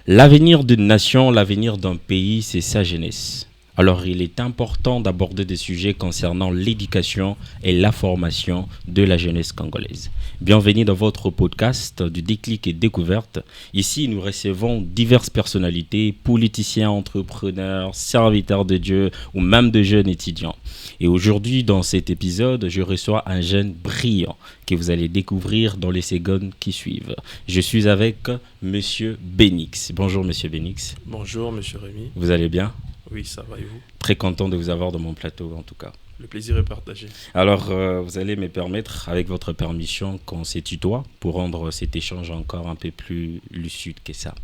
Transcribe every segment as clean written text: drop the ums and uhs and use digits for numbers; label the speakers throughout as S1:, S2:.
S1: L'avenir d'une nation, l'avenir d'un pays, c'est sa jeunesse. Alors, il est important d'aborder des sujets concernant l'éducation et la formation de la jeunesse congolaise. Bienvenue dans votre podcast du déclic et découverte. Ici, nous recevons diverses personnalités, politiciens, entrepreneurs, serviteurs de Dieu ou même de jeunes étudiants. Et aujourd'hui, dans cet épisode, je reçois un jeune brillant que vous allez découvrir dans les secondes qui suivent. Je suis avec Monsieur Benix. Bonjour Monsieur Benix.
S2: Bonjour Monsieur Rémi.
S1: Vous allez bien ?
S2: Oui, ça va et vous ?
S1: Très content de vous avoir dans mon plateau en tout cas.
S2: Le plaisir est partagé.
S1: Alors, vous allez me permettre, avec votre permission, qu'on se tutoie pour rendre cet échange encore un peu plus lucide que ça.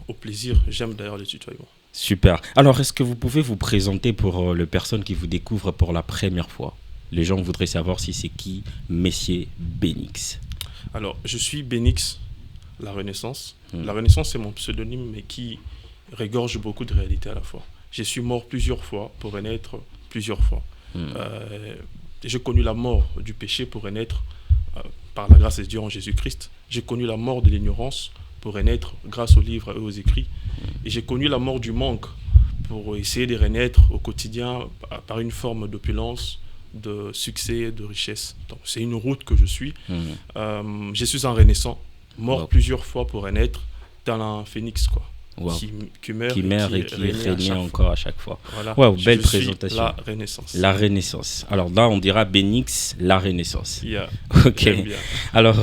S2: Au plaisir, j'aime d'ailleurs le tutoiement.
S1: Super. Alors, est-ce que vous pouvez vous présenter pour les personnes qui vous découvrent pour la première fois ? Les gens voudraient savoir si c'est qui Monsieur Benix.
S2: Alors, je suis Benix, la Renaissance. La Renaissance, c'est mon pseudonyme, mais qui regorge beaucoup de réalités à la fois. Je suis mort plusieurs fois pour renaître plusieurs fois. J'ai connu la mort du péché pour renaître par la grâce de Dieu en Jésus-Christ. J'ai connu la mort de l'ignorance pour renaître grâce aux livres et aux écrits. Et j'ai connu la mort du manque pour essayer de renaître au quotidien par une forme d'opulence, de succès, de richesse. Donc, c'est une route que je suis. Je suis un renaissant, mort plusieurs fois pour renaître dans un phénix, quoi.
S1: Wow.
S2: Qui meurt
S1: et qui renaît encore à chaque fois.
S2: Voilà.
S1: Wow, belle présentation.
S2: La Renaissance.
S1: La Renaissance. Alors là, on dira Benix, la Renaissance.
S2: Yeah.
S1: Ok. Alors,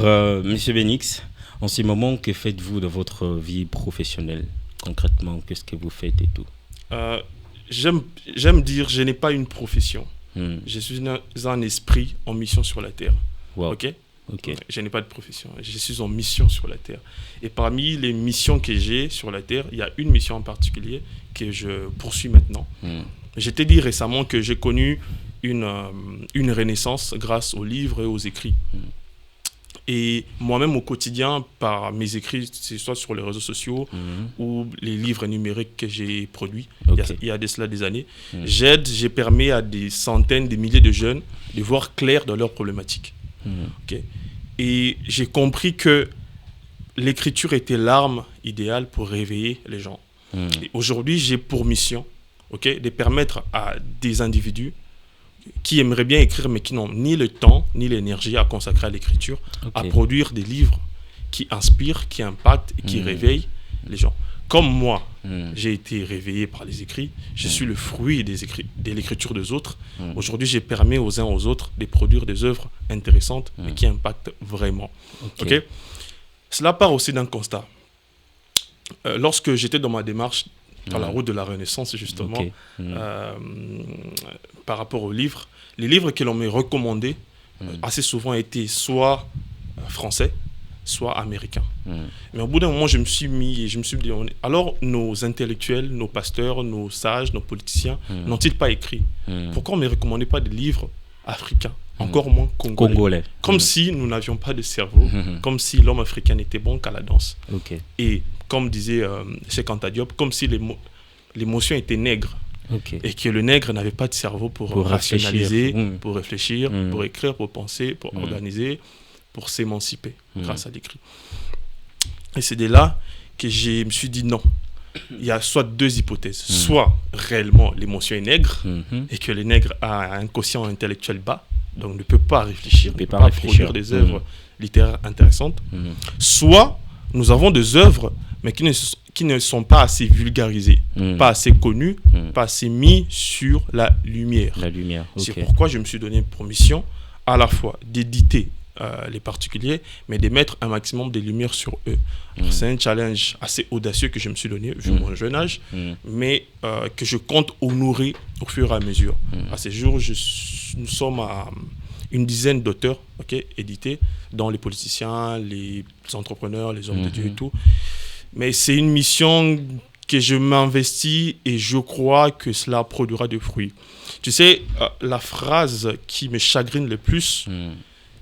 S1: Monsieur Benix, en ce moment, que faites-vous de votre vie professionnelle ? Concrètement, qu'est-ce que vous faites et tout ?
S2: J'aime dire, je n'ai pas une profession. Je suis un esprit en mission sur la terre.
S1: Wow.
S2: Ok. Je n'ai pas de profession, je suis en mission sur la terre. Et parmi les missions que j'ai sur la terre, il y a une mission en particulier que je poursuis maintenant. Je t'ai dit récemment que j'ai connu une renaissance grâce aux livres et aux écrits. Et moi-même au quotidien, par mes écrits, c'est soit sur les réseaux sociaux ou les livres numériques que j'ai produits il y a de cela des années, j'ai permis à des centaines, des milliers de jeunes de voir clair dans leurs problématiques. Et j'ai compris que l'écriture était l'arme idéale pour réveiller les gens. Et aujourd'hui, j'ai pour mission de permettre à des individus qui aimeraient bien écrire mais qui n'ont ni le temps ni l'énergie à consacrer à l'écriture, à produire des livres qui inspirent, qui impactent et qui réveillent les gens. Comme moi, j'ai été réveillé par les écrits, je suis le fruit de l'écriture des autres. Aujourd'hui, j'ai permis aux uns aux autres de produire des œuvres intéressantes mais qui impactent vraiment. Cela part aussi d'un constat. Lorsque j'étais dans ma démarche, dans la route de la Renaissance justement, par rapport aux livres, les livres que l'on me recommandait assez souvent étaient soit français, soit américain. Mais au bout d'un moment, je me suis dit, alors nos intellectuels, nos pasteurs, nos sages, nos politiciens n'ont-ils pas écrit ? Pourquoi on ne me recommandait pas des livres africains, encore moins congolais. Comme si nous n'avions pas de cerveau, comme si l'homme africain n'était bon qu'à la danse. Et comme disait Cheikh Anta Diop, comme si l'émotion était nègre. Et que le nègre n'avait pas de cerveau pour rationaliser, pour réfléchir, pour écrire, pour penser, pour organiser, pour s'émanciper grâce à l'écrit. Et c'est de là que je me suis dit non. Il y a soit deux hypothèses. Soit réellement l'émotion est nègre et que le nègre a un quotient intellectuel bas, donc ne peut pas réfléchir, ne peut pas produire des œuvres littéraires intéressantes. Soit nous avons des œuvres mais qui ne sont pas assez vulgarisées, pas assez connues, pas assez mis sur la lumière. C'est pourquoi je me suis donné pour mission à la fois d'éditer les particuliers, mais de mettre un maximum de lumière sur eux. C'est un challenge assez audacieux que je me suis donné, vu mon jeune âge, mais que je compte honorer au fur et à mesure. À ce jour, nous sommes à une dizaine d'auteurs édités, dont les politiciens, les entrepreneurs, les hommes de Dieu et tout. Mais c'est une mission que je m'investis et je crois que cela produira des fruits. Tu sais, la phrase qui me chagrine le plus,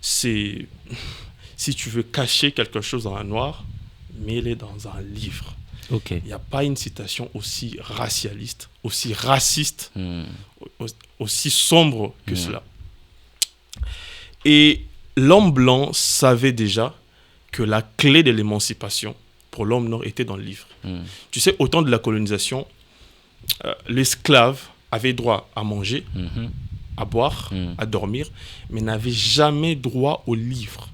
S2: c'est « si tu veux cacher quelque chose dans un noir, mets-le dans un livre ». Il n'y a pas une citation aussi racialiste, aussi raciste, aussi sombre que cela. Et l'homme blanc savait déjà que la clé de l'émancipation pour l'homme noir était dans le livre. Tu sais, au temps de la colonisation, l'esclave avait droit à manger, à boire, à dormir, mais n'avait jamais droit au livre.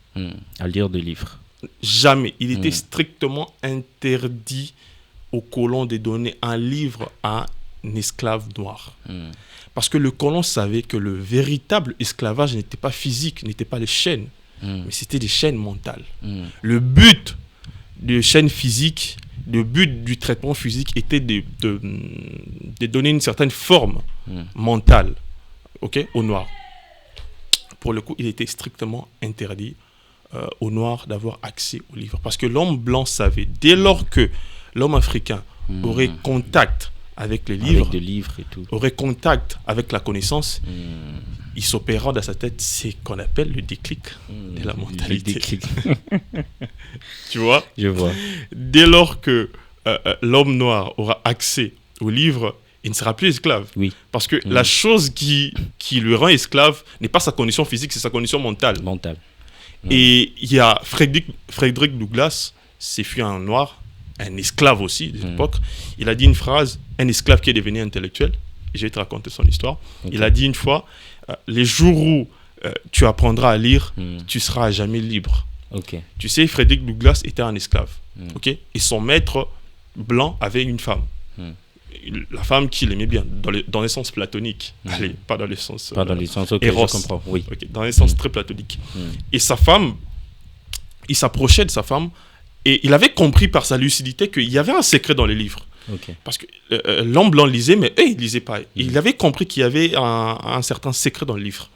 S1: À lire des livres.
S2: Jamais. Il était strictement interdit aux colons de donner un livre à un esclave noir. Parce que le colon savait que le véritable esclavage n'était pas physique, n'était pas les chaînes, mais c'était des chaînes mentales. Le but des chaînes physiques, le but du traitement physique était de donner une certaine forme mentale, aux Noirs. Pour le coup, il était strictement interdit aux Noirs d'avoir accès aux livres. Parce que l'homme blanc savait, dès lors que l'homme africain aurait contact avec les livres,
S1: avec des livres et tout,
S2: aurait contact avec la connaissance, il s'opérera dans sa tête ce qu'on appelle le déclic de la mentalité.
S1: Le déclic.
S2: Tu vois?
S1: Je vois.
S2: Dès lors que l'homme noir aura accès aux livres, il ne sera plus esclave.
S1: Oui.
S2: Parce que la chose qui le rend esclave n'est pas sa condition physique, c'est sa condition mentale. Et il y a Frederick Douglass, c'est fut un noir, un esclave aussi de l'époque. Il a dit une phrase, un esclave qui est devenu intellectuel. Je vais te raconter son histoire. Il a dit une fois, les jours où tu apprendras à lire, tu seras à jamais libre. Tu sais, Frederick Douglass était un esclave. Et son maître blanc avait une femme. La femme qu'il aimait bien, dans le sens platonique. Allez, pas dans le sens
S1: Eros. Je comprends, oui.
S2: Dans le sens très platonique. Et sa femme, il s'approchait de sa femme et il avait compris par sa lucidité qu'il y avait un secret dans les livres. Parce que l'homme blanc lisait, mais eux, ils ne lisaient pas. Il avait compris qu'il y avait un certain secret dans le livre.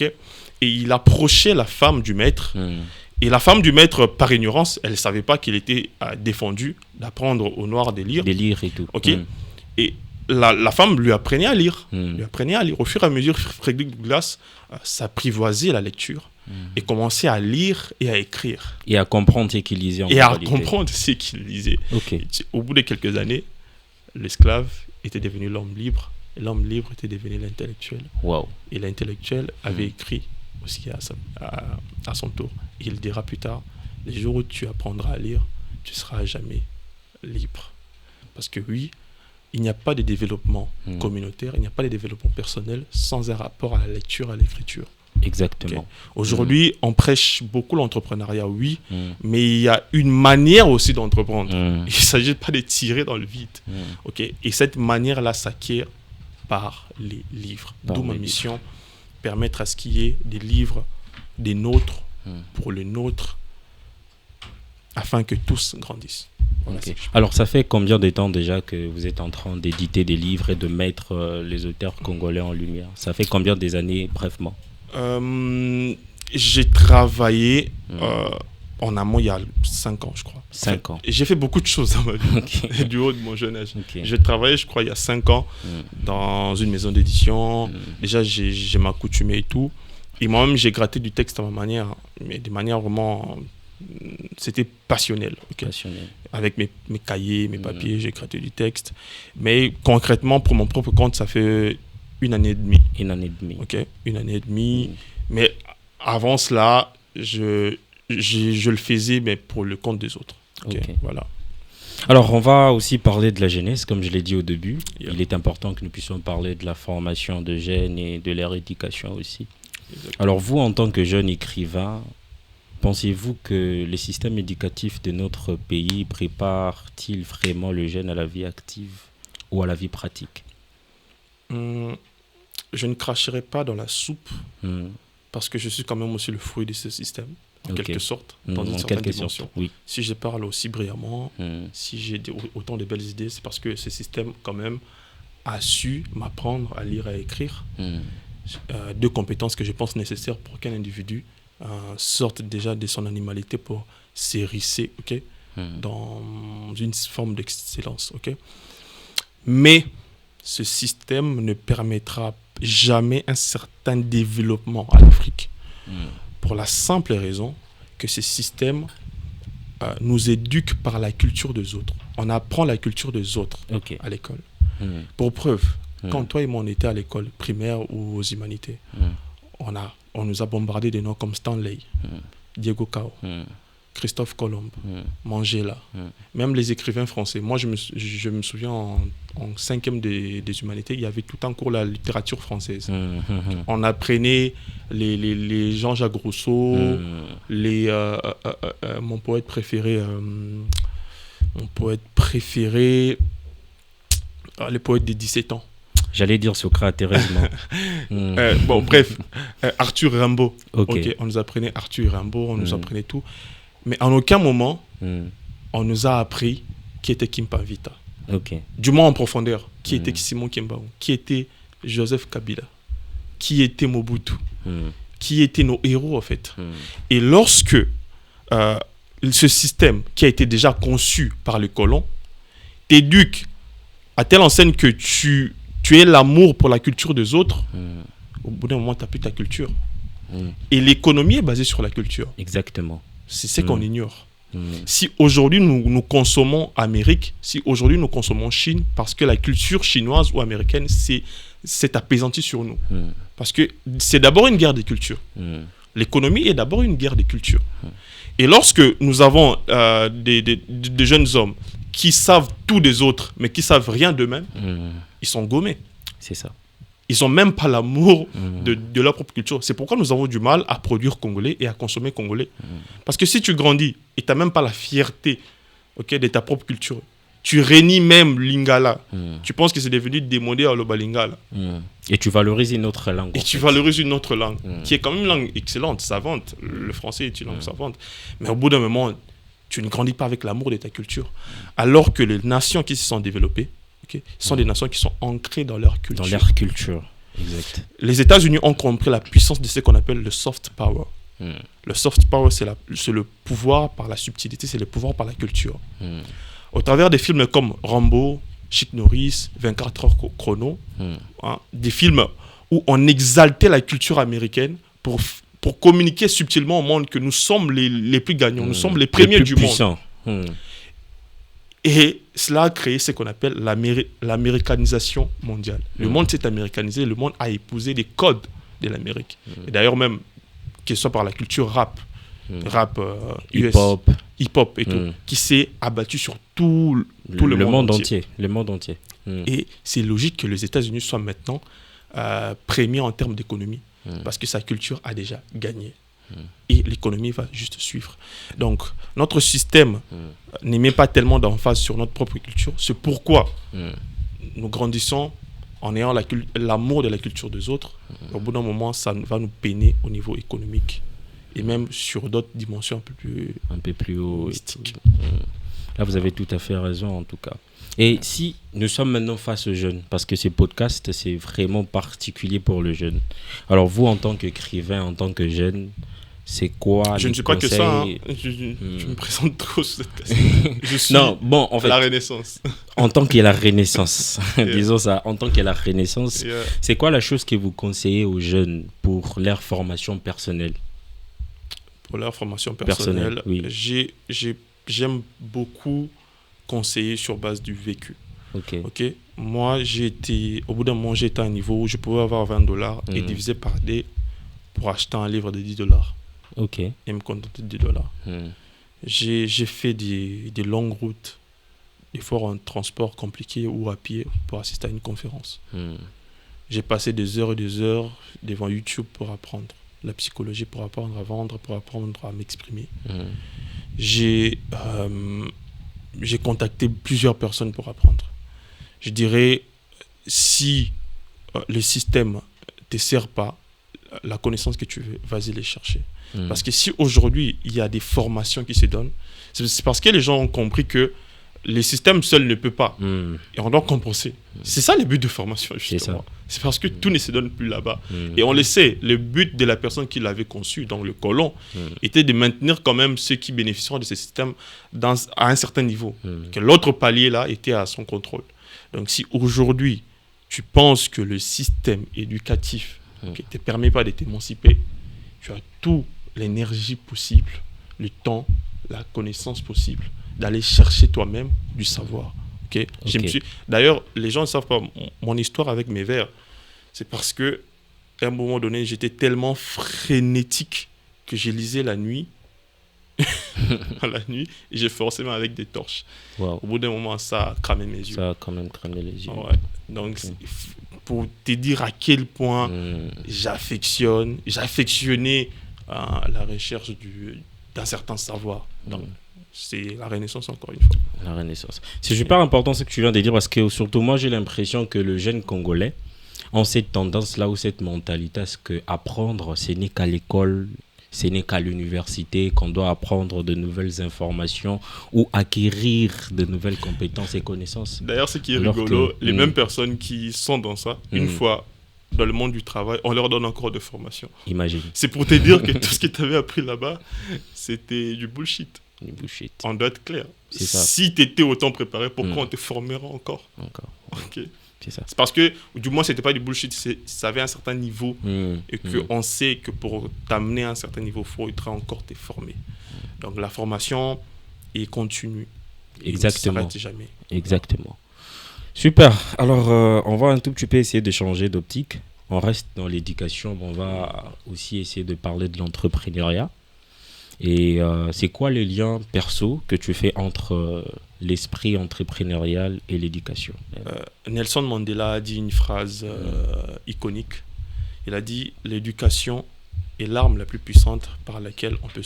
S2: Et il approchait la femme du maître. Et la femme du maître, par ignorance, elle ne savait pas qu'il était défendu d'apprendre aux Noirs de lire.
S1: De lire et tout.
S2: Et la femme lui apprenait à lire. Au fur et à mesure, Frederick Douglass s'apprivoisait la lecture et commençait à lire et à écrire.
S1: Et à comprendre ce qu'il lisait.
S2: Au bout de quelques années, l'esclave était devenu l'homme libre. Et l'homme libre était devenu l'intellectuel. Et l'intellectuel avait écrit aussi à son tour. Et il dira plus tard, les jours où tu apprendras à lire, tu seras jamais libre. Parce que oui, il n'y a pas de développement communautaire, il n'y a pas de développement personnel sans un rapport à la lecture, à l'écriture.
S1: Exactement.
S2: Aujourd'hui, on prêche beaucoup l'entrepreneuriat, oui, mais il y a une manière aussi d'entreprendre. Il ne s'agit pas de tirer dans le vide. Et cette manière-là s'acquiert par les livres. D'où ma mission, permettre à ce qu'il y ait des livres, des nôtres, pour les nôtres, afin que tous grandissent.
S1: Alors, ça fait combien de temps déjà que vous êtes en train d'éditer des livres et de mettre les auteurs congolais en lumière? Ça fait combien des années, brièvement?
S2: J'ai travaillé en amont il y a 5 ans, je crois.
S1: 5 ans.
S2: Et j'ai fait beaucoup de choses dans ma vie, du haut de mon jeune âge. J'ai travaillé, je crois, il y a 5 ans dans une maison d'édition. Déjà, j'ai m'accoutumé et tout. Et moi-même, j'ai gratté du texte à ma manière, mais de manière vraiment... C'était passionnel. Avec mes cahiers, mes papiers, j'ai gratté du texte. Mais concrètement, pour mon propre compte, ça fait 1 année et demie.
S1: 1 année et demie.
S2: 1 année et demie. Mais avant cela, je le faisais, mais pour le compte des autres. Voilà.
S1: Alors, on va aussi parler de la jeunesse, comme je l'ai dit au début. Il est important que nous puissions parler de la formation de jeunes et de leur éducation aussi. Exactement. Alors, vous, en tant que jeune écrivain, pensez-vous que le système éducatif de notre pays prépare-t-il vraiment le jeune à la vie active ou à la vie pratique?
S2: Je ne cracherai pas dans la soupe parce que je suis quand même aussi le fruit de ce système, en quelque sorte, dans une certaine dimension. Si je parle aussi brillamment, si j'ai autant de belles idées, c'est parce que ce système quand même a su m'apprendre à lire et à écrire. 2 compétences que je pense nécessaires pour qu'un individu sorte déjà de son animalité pour s'hérisser dans une forme d'excellence. Mais ce système ne permettra jamais un certain développement à l'Afrique. Pour la simple raison que ce système nous éduque par la culture des autres. On apprend la culture des autres à l'école. Pour preuve, quand toi et moi on était à l'école primaire ou aux humanités, on nous a bombardé des noms comme Stanley, Diego Cao, Christophe Colomb, Mandela, même les écrivains français. Moi, je me souviens en 5e des humanités, il y avait tout un cours la littérature française. On apprenait les Jean-Jacques Rousseau, mon poète préféré, les poètes des 17 ans.
S1: J'allais dire Socrate, heureusement.
S2: Bon, bref, Arthur Rimbaud.
S1: Okay.
S2: On nous apprenait Arthur Rimbaud, on nous apprenait tout. Mais en aucun moment, on nous a appris qui était Kimpa Vita. Du moins en profondeur. Qui était Simon Kimbaou, qui était Joseph Kabila, qui était Mobutu, qui étaient nos héros en fait. Et lorsque ce système qui a été déjà conçu par les colons t'éduque à telle enseigne que tu aies l'amour pour la culture des autres, au bout d'un moment, tu n'as plus ta culture. Et l'économie est basée sur la culture.
S1: Exactement.
S2: C'est ce qu'on ignore. Si aujourd'hui nous consommons Amérique, si aujourd'hui nous consommons Chine, parce que la culture chinoise ou américaine s'est apaisantie sur nous. Parce que c'est d'abord une guerre des cultures. L'économie est d'abord une guerre des cultures. Et lorsque nous avons des jeunes hommes qui savent tout des autres, mais qui savent rien d'eux-mêmes, ils sont gommés.
S1: C'est ça.
S2: Ils n'ont même pas l'amour de leur propre culture. C'est pourquoi nous avons du mal à produire congolais et à consommer congolais. Parce que si tu grandis et tu n'as même pas la fierté de ta propre culture, tu rénies même l'Ingala. Tu penses que c'est devenu démodé à l'Obalingala.
S1: Et tu valorises une autre langue.
S2: Et tu valorises une autre langue, qui est quand même une langue excellente, savante. Le français est une langue savante. Mais au bout d'un moment, tu ne grandis pas avec l'amour de ta culture. Alors que les nations qui se sont développées, sont des nations qui sont ancrées dans leur culture.
S1: Dans leur culture, exact.
S2: Les États-Unis ont compris la puissance de ce qu'on appelle le soft power. Le soft power, c'est le pouvoir par la subtilité, c'est le pouvoir par la culture. Au travers des films comme Rambo, Chuck Norris, 24 heures chrono, des films où on exaltait la culture américaine pour communiquer subtilement au monde que nous sommes les plus gagnants, nous sommes les premiers du monde. Et cela a créé ce qu'on appelle l'américanisation mondiale. Le monde s'est américanisé, le monde a épousé les codes de l'Amérique. Et d'ailleurs même, que ce soit par la culture rap US, hip-hop et tout, qui s'est abattu sur tout le monde entier.
S1: Le monde entier.
S2: Et c'est logique que les États-Unis soient maintenant premiers en termes d'économie, parce que sa culture a déjà gagné. Et l'économie va juste suivre. Donc, notre système ne met pas tellement d'emphase sur notre propre culture. C'est pourquoi nous grandissons en ayant l'amour de la culture des autres. Au bout d'un moment, ça va nous peiner au niveau économique et même sur d'autres dimensions un peu plus
S1: haut.
S2: Mystiques.
S1: Là, vous avez tout à fait raison, en tout cas. Et si nous sommes maintenant face aux jeunes, parce que ces podcasts, c'est vraiment particulier pour le jeune. Alors, vous, en tant qu'écrivain, en tant que jeune, c'est quoi
S2: Je ne suis pas que ça. Je me présente trop sur cette question. Je suis
S1: en fait,
S2: la Renaissance.
S1: En tant que la Renaissance, disons ça, en tant que la Renaissance, c'est quoi la chose que vous conseillez aux jeunes pour leur formation personnelle?
S2: Pour leur formation personnelle, oui. J'aime beaucoup conseiller sur base du vécu. Ok. Moi, au bout d'un moment, j'étais à un niveau où je pouvais avoir $20 et diviser par D pour acheter un livre de $10. Et me contenter de $10. J'ai fait des longues routes, des fois en transport compliqué ou à pied pour assister à une conférence. J'ai passé des heures et des heures devant YouTube pour apprendre la psychologie, pour apprendre à vendre, pour apprendre à m'exprimer. J'ai contacté plusieurs personnes pour apprendre. Je dirais, si le système ne te sert pas, la connaissance que tu veux, vas-y les chercher. Parce que si aujourd'hui, il y a des formations qui se donnent, c'est parce que les gens ont compris que le système seul ne peut pas. Et on doit compenser. C'est ça le but de formation, justement. C'est parce que tout ne se donne plus là-bas. Et on le sait, le but de la personne qui l'avait conçu, donc le colon, était de maintenir quand même ceux qui bénéficieront de ce système à un certain niveau. Que l'autre palier là était à son contrôle. Donc si aujourd'hui, tu penses que le système éducatif ne te permet pas de t'émanciper, tu as toute l'énergie possible, le temps, la connaissance possible d'aller chercher toi-même du savoir. D'ailleurs, les gens ne savent pas mon histoire avec mes vers. C'est parce que à un moment donné, j'étais tellement frénétique que je lisais la nuit. la nuit et j'ai forcément avec des torches.
S1: Wow.
S2: Au bout d'un moment, ça a cramé mes yeux.
S1: Ça a quand même cramé les yeux.
S2: Ouais. Donc, pour te dire à quel point j'affectionnais la recherche d'un certain savoir. Donc, c'est la Renaissance encore une fois.
S1: La Renaissance. C'est super important ce que tu viens de dire parce que surtout moi j'ai l'impression que le jeune Congolais ont cette tendance-là ou cette mentalité à ce que apprendre ce n'est qu'à l'école, ce n'est qu'à l'université qu'on doit apprendre de nouvelles informations ou acquérir de nouvelles compétences et connaissances.
S2: D'ailleurs, ce qui est rigolo, les mêmes personnes qui sont dans ça, une fois dans le monde du travail, on leur donne encore de formation.
S1: Imagine.
S2: C'est pour te dire que tout ce que tu avais appris là-bas, c'était du bullshit.
S1: Du bullshit.
S2: On doit être clair.
S1: C'est ça.
S2: Si tu étais autant préparé, pourquoi on te formera encore? Ok.
S1: C'est ça.
S2: C'est parce que, du moins, c'était pas du bullshit, ça avait un certain niveau et qu'on sait que pour t'amener à un certain niveau, il faudra encore te former. Donc la formation est continue.
S1: Exactement.
S2: Ça ne s'arrête jamais.
S1: Exactement. Super. Alors, on va un tout petit peu essayer de changer d'optique. On reste dans l'éducation, mais on va aussi essayer de parler de l'entrepreneuriat. Et c'est quoi le lien perso que tu fais entre l'esprit entrepreneurial et l'éducation?
S2: Nelson Mandela a dit une phrase iconique. Il a dit « L'éducation est l'arme la plus puissante par laquelle on peut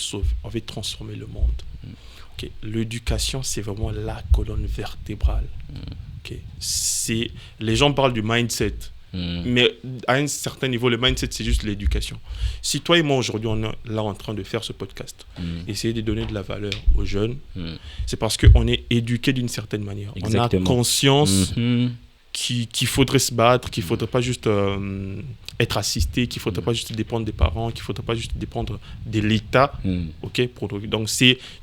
S2: transformer le monde. » Okay. L'éducation, c'est vraiment la colonne vertébrale. Okay. Les gens parlent du mindset. Mais à un certain niveau, le mindset, c'est juste l'éducation. Si toi et moi, aujourd'hui, on est là en train de faire ce podcast, essayer de donner de la valeur aux jeunes, c'est parce qu'on est éduqué d'une certaine manière.
S1: Exactement.
S2: On a conscience qu'il faudrait se battre, qu'il ne faudrait pas juste être assisté, qu'il ne faudrait pas juste dépendre des parents, qu'il ne faudrait pas juste dépendre de l'État. Okay, donc,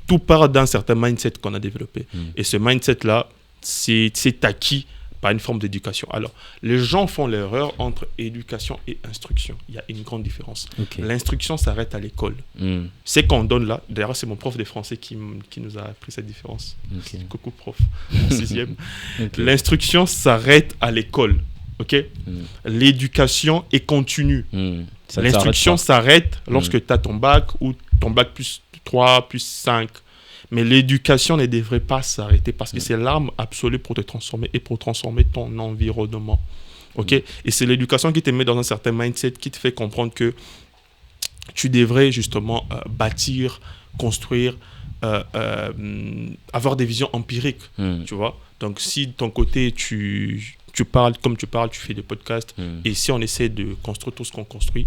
S2: tout part d'un certain mindset qu'on a développé. Et ce mindset-là, c'est acquis par une forme d'éducation. Alors, les gens font l'erreur entre éducation et instruction. Il y a une grande différence. Okay. L'instruction s'arrête à l'école. C'est qu'on donne là. D'ailleurs, c'est mon prof de français qui nous a appris cette différence. Okay. Coucou prof, en 6e. Okay. L'instruction s'arrête à l'école. Okay? L'éducation est continue. L'instruction s'arrête lorsque tu as ton bac ou ton bac plus 3, plus 5. Mais l'éducation ne devrait pas s'arrêter parce que c'est l'arme absolue pour te transformer et pour transformer ton environnement. Okay? Et c'est l'éducation qui te met dans un certain mindset, qui te fait comprendre que tu devrais justement bâtir, construire, avoir des visions empiriques. Tu vois? Donc, si de ton côté, tu parles comme tu parles, tu fais des podcasts, et si on essaie de construire tout ce qu'on construit,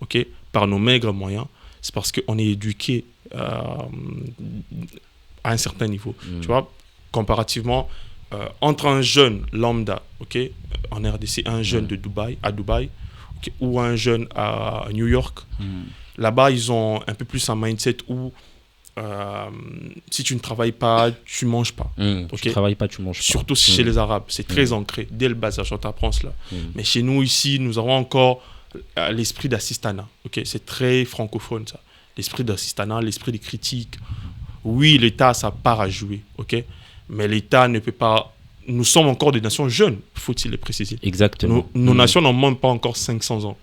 S2: okay, par nos maigres moyens, c'est parce qu'on est éduqué à un certain niveau. Tu vois, comparativement, entre un jeune lambda, okay, en RDC, un jeune à Dubaï, okay, ou un jeune à New York, là-bas, ils ont un peu plus un mindset où si tu ne travailles pas, tu ne manges pas.
S1: Okay? Tu ne travailles pas, tu ne manges pas.
S2: Surtout chez les Arabes, c'est très ancré. Dès le bas âge, on t'apprend cela. Mais chez nous, ici, nous avons encore l'esprit d'assistanat. Okay? C'est très francophone, ça. L'esprit d'assistanat, l'esprit de critique. Oui, l'État a sa part à jouer, okay? Mais l'État ne peut pas... Nous sommes encore des nations jeunes, faut-il le préciser.
S1: Exactement.
S2: Nos nations n'ont même pas encore 500 ans.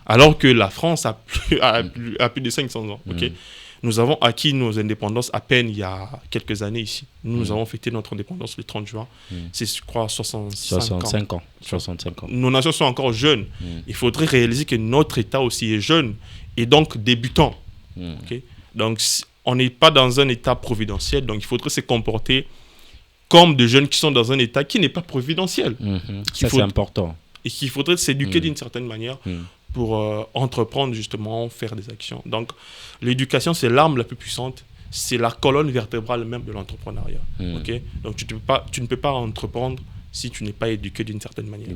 S2: Alors que la France a plus de 500 ans. Okay? Nous avons acquis nos indépendances à peine il y a quelques années ici. Nous avons fêté notre indépendance le 30 juin. C'est, je crois, 65 ans. 65 ans. Nos nations sont encore jeunes. Il faudrait réaliser que notre État aussi est jeune et donc débutant. Okay? Donc, on n'est pas dans un état providentiel, donc il faudrait se comporter comme des jeunes qui sont dans un état qui n'est pas providentiel.
S1: Ça, c'est important.
S2: Et qu'il faudrait s'éduquer d'une certaine manière pour entreprendre, justement, faire des actions. Donc, l'éducation, c'est l'arme la plus puissante, c'est la colonne vertébrale même de l'entrepreneuriat. Okay? Donc, tu ne peux pas entreprendre si tu n'es pas éduqué d'une certaine manière.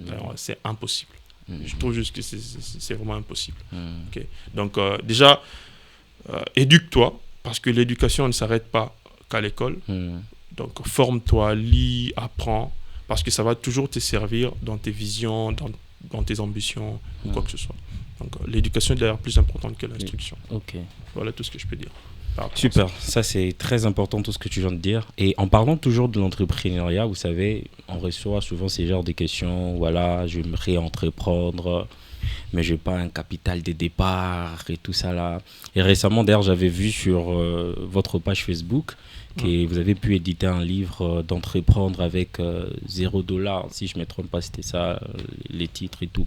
S2: Alors, c'est impossible. Je trouve juste que c'est vraiment impossible. Okay? Donc, déjà, éduque-toi, parce que l'éducation ne s'arrête pas qu'à l'école. Donc, forme-toi, lis, apprends, parce que ça va toujours te servir dans tes visions, dans tes ambitions, ou quoi que ce soit. Donc, l'éducation est d'ailleurs plus importante que l'instruction.
S1: Okay.
S2: Voilà tout ce que je peux dire.
S1: Super, ça c'est très important tout ce que tu viens de dire. Et en parlant toujours de l'entrepreneuriat, vous savez, on reçoit souvent ces genres de questions. Voilà, j'aimerais entreprendre. mais je n'ai pas un capital de départ et tout ça là. Et récemment, d'ailleurs, j'avais vu sur votre page Facebook que vous avez pu éditer un livre d'entreprendre avec $0, si je ne me trompe pas, c'était ça, les titres et tout.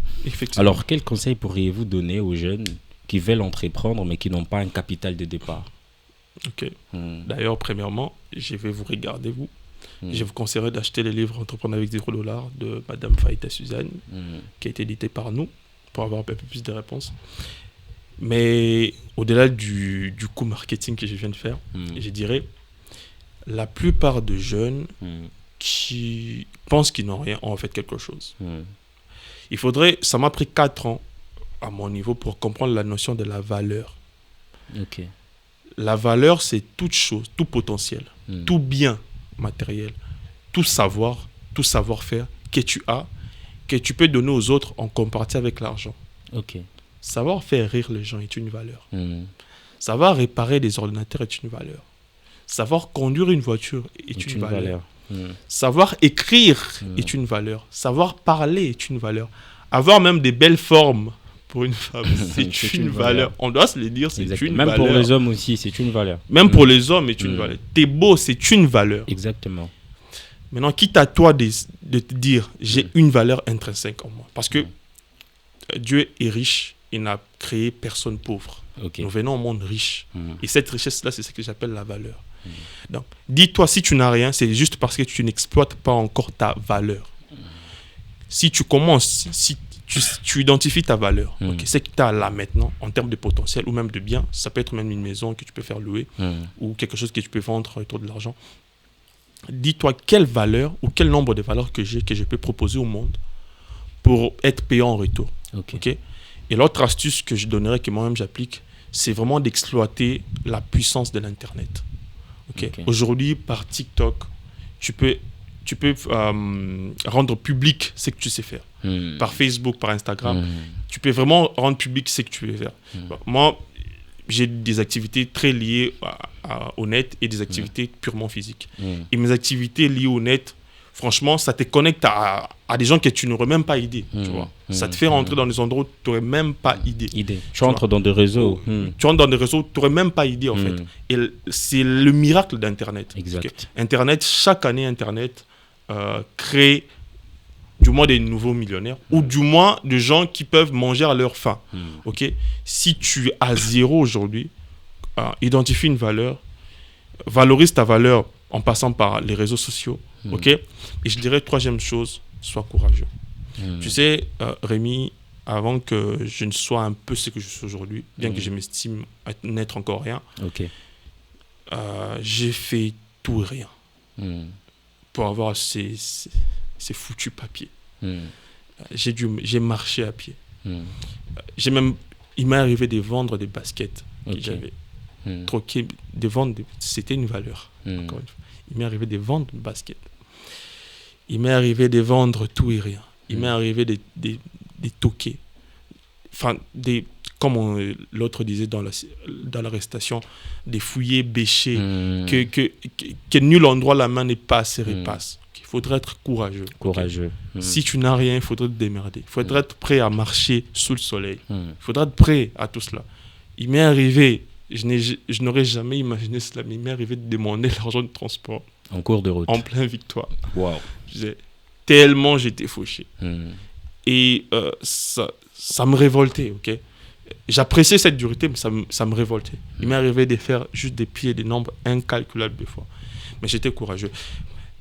S1: Alors, quel conseil pourriez-vous donner aux jeunes qui veulent entreprendre mais qui n'ont pas un capital de départ?
S2: Ok. D'ailleurs, premièrement, je vais vous regarder, vous. Je vous conseillerais d'acheter le livre Entreprendre avec $0 de Madame Faïta Suzanne, qui a été édité par nous, pour avoir un peu plus de réponses. Mais au-delà du coup marketing que je viens de faire, je dirais, la plupart des jeunes qui pensent qu'ils n'ont rien ont en fait quelque chose. Il faudrait, ça m'a pris 4 ans à mon niveau pour comprendre la notion de la valeur.
S1: Ok.
S2: La valeur, c'est toute chose, tout potentiel, tout bien matériel, tout savoir-faire que tu as, que tu peux donner aux autres en contrepartie avec l'argent.
S1: Ok.
S2: Savoir faire rire les gens est une valeur. Savoir réparer des ordinateurs est une valeur. Savoir conduire une voiture est une valeur. Savoir écrire est une valeur. Savoir parler est une valeur. Avoir même des belles formes pour une femme, c'est une valeur. On doit se le dire, c'est une valeur.
S1: Même pour les hommes aussi, c'est une valeur.
S2: Même pour les hommes, c'est une valeur. T'es beau, c'est une valeur.
S1: Exactement.
S2: Maintenant, quitte à toi de te dire, j'ai une valeur intrinsèque en moi. Parce que Dieu est riche, il n'a créé personne pauvre. Nous venons au monde riche. Et cette richesse-là, c'est ce que j'appelle la valeur. Donc, dis-toi, si tu n'as rien, c'est juste parce que tu n'exploites pas encore ta valeur. Si tu commences, si tu identifies ta valeur, c'est que tu as là maintenant, en termes de potentiel ou même de biens, ça peut être même une maison que tu peux faire louer ou quelque chose que tu peux vendre autour de l'argent. Dis-toi quelle valeur ou quel nombre de valeurs que j'ai, que je peux proposer au monde pour être payant en retour. Okay? Et l'autre astuce que je donnerais, que moi-même j'applique, c'est vraiment d'exploiter la puissance de l'Internet. Aujourd'hui, par TikTok, tu peux rendre public ce que tu sais faire. Par Facebook, par Instagram, tu peux vraiment rendre public ce que tu veux faire. Moi, j'ai des activités très liées au net et des activités purement physiques. Et mes activités liées au net, franchement, ça te connecte à des gens que tu n'aurais même pas idée. Tu vois. Ça te fait rentrer dans des endroits où tu n'aurais même pas idée.
S1: Tu rentres dans des réseaux.
S2: Tu rentres dans des réseaux où tu n'aurais même pas idée, en fait. Et c'est le miracle d'Internet.
S1: Exact.
S2: Internet, chaque année, Internet crée du moins des nouveaux millionnaires ou du moins des gens qui peuvent manger à leur faim. Si tu as 0 aujourd'hui, identifie une valeur, valorise ta valeur en passant par les réseaux sociaux. Et je dirais, 3e chose, sois courageux. Tu sais, Rémi, avant que je ne sois un peu ce que je suis aujourd'hui, bien que je m'estime n'être encore rien, j'ai fait tout et rien pour avoir ces foutus papiers. J'ai marché à pied. Il m'est arrivé de vendre des baskets que j'avais troquées, de vendre, c'était une valeur. Encore une fois. Il m'est arrivé de vendre des baskets. Il m'est arrivé de vendre tout et rien. Il m'est arrivé de toquer. Enfin, comme l'autre disait dans l'arrestation, des fouillés, bêchés, que nul endroit la main n'est pas assez repasse. Il faudrait être courageux. Si tu n'as rien, il faudrait te démerder. Il faudrait être prêt à marcher sous le soleil. Il faudrait être prêt à tout cela. Il m'est arrivé, je n'aurais jamais imaginé cela, mais il m'est arrivé de demander l'argent de transport.
S1: En cours de route.
S2: En plein Victoire.
S1: Wow.
S2: Tellement j'étais fauché. Et ça me révoltait, J'appréciais cette dureté, mais ça me révoltait. Il m'est arrivé de faire juste des pieds, des nombres incalculables de fois. Mais j'étais courageux.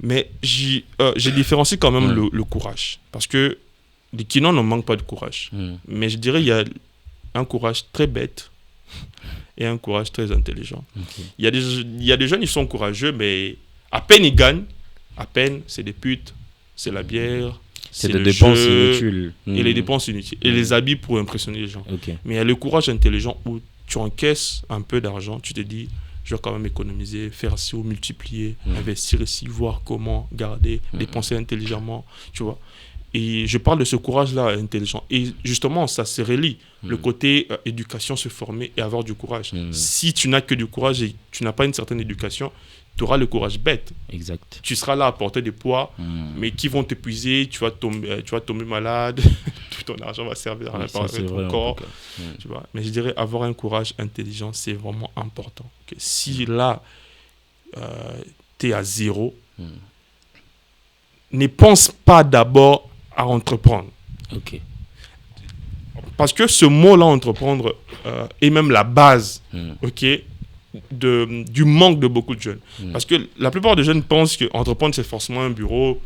S2: Mais j'ai différencié quand même le courage. Parce que les Kinons ne manquent pas de courage. Mais je dirais qu'il y a un courage très bête et un courage très intelligent. Il y a des jeunes, ils sont courageux, mais à peine ils gagnent, à peine, c'est des putes, c'est la bière,
S1: c'est des dépenses inutiles.
S2: Et les dépenses inutiles. Et les habits pour impressionner les gens. Mais il y a le courage intelligent où tu encaisses un peu d'argent, tu te dis, je vais quand même économiser, faire ci ou multiplier, investir ici, voir comment garder, dépenser intelligemment, tu vois. Et je parle de ce courage-là intelligent. Et justement, ça se relie. Le côté éducation, se former et avoir du courage. Si tu n'as que du courage et tu n'as pas une certaine éducation, tu auras le courage bête.
S1: Exact.
S2: Tu seras là à porter des poids, mais qui vont t'épuiser, tu vas tomber malade, ton argent va servir à
S1: Oui, ça,
S2: réparer
S1: c'est
S2: ton
S1: vrai, en
S2: corps.
S1: tout cas.
S2: Tu vois. Mais je dirais avoir un courage intelligent, c'est vraiment important. Que si là, tu es à zéro, ne pense pas d'abord à entreprendre.
S1: Ok.
S2: Parce que ce mot-là, entreprendre, est même la base, ok, du manque de beaucoup de jeunes. Parce que la plupart des jeunes pensent qu'entreprendre, c'est forcément un bureau,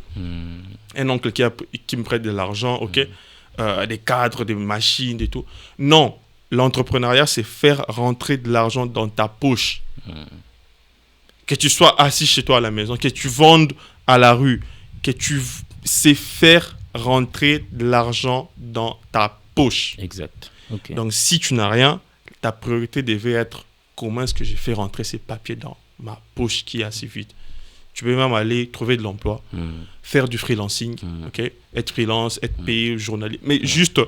S2: un oncle qui me prête de l'argent, ok, des cadres, des machines et tout. Non, l'entrepreneuriat, c'est faire rentrer de l'argent dans ta poche. Que tu sois assis chez toi à la maison, que tu vendes à la rue, que tu sais faire rentrer de l'argent dans ta poche.
S1: Exact. Okay.
S2: Donc, si tu n'as rien, ta priorité devait être comment est-ce que j'ai fait rentrer ces papiers dans ma poche qui est assez vide. Tu peux même aller trouver de l'emploi, faire du freelancing, ok, être freelance, être payé journalier, mais juste